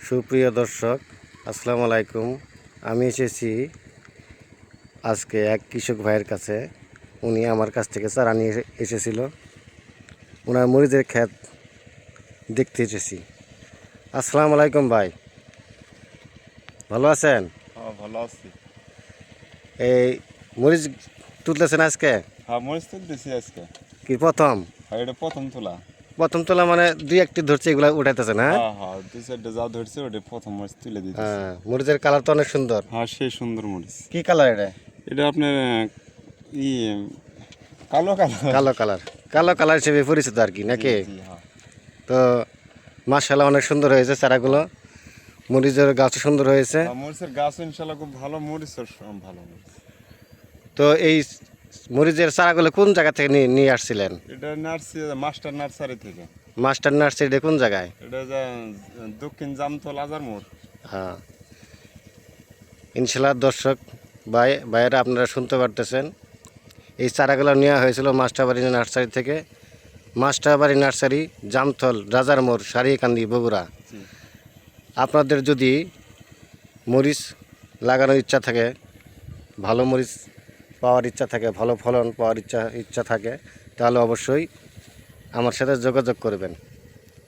সুপ্রিয় দর্শক, আসসালামু আলাইকুম। আমি এসেছি আজকে এক কৃষক ভাইয়ের কাছে। উনি আমার কাছ থেকে চারা নিয়ে এসেছিল। ওনার মরিচের ক্ষেত দেখতে এসেছি। আসসালামু আলাইকুম ভাই, ভালো আছেন? হ্যাঁ, ভালো আছি। এই মরিচ তুলতেছেন আজকে? হ্যাঁ, মরিচ তুলতেছি আজকে। কি প্রথম? হ্যাঁ, এটা প্রথম তোলা। প্রথম তোলা মানে দুই একটি ধরছে, এগুলা উঠাইতেছে না? হ্যাঁ হ্যাঁ, দুই চারটে যা ধরছে ওটা প্রথম মরিচ তুলে দিতেছে। হ্যাঁ, মরিচের কালার তো অনেক সুন্দর। হ্যাঁ, সেই সুন্দর মরিচ। কি কালার এটা? এটা আপনার ই কালো কালো। কালো কালার। কালো কালার হিসেবে পরিচিত আর কি, নাকি? জি, হ্যাঁ। তো মাশাআল্লাহ, অনেক সুন্দর হয়েছে চারাগুলো। মরিচের গাছ সুন্দর হয়েছে। মরিচের গাছ ইনশাল্লাহ খুব ভালো, মরিচের ভালো মরিচ। তো এই মরিচের চারাগুলো কোন জায়গা থেকে নিয়ে আসছিলেন? এটা মাস্টার নার্সারি থেকে। মাস্টার নার্সারি কোন জায়গায়? এটা দক্ষিণ জামতল আজার মোড়। হ্যাঁ, ইনশাল্লাহ দর্শক ভাইয়েরা আপনারা শুনতে পারতেছেন, এই চারাগুলো নেওয়া হয়েছিল মাস্টারবাড়ি নার্সারি থেকে। মাস্টারবাড়ি নার্সারি, জামতল, রাজার মোড়, সারিয়াকান্দি, বগুড়া। আপনাদের যদি মরিচ লাগানোর ইচ্ছা থাকে, ভালো মরিচ পাওয়ার ইচ্ছা থাকে, ভালো ফলন পাওয়ার ইচ্ছা থাকে, তাহলে অবশ্যই আমার সাথে যোগাযোগ করবেন।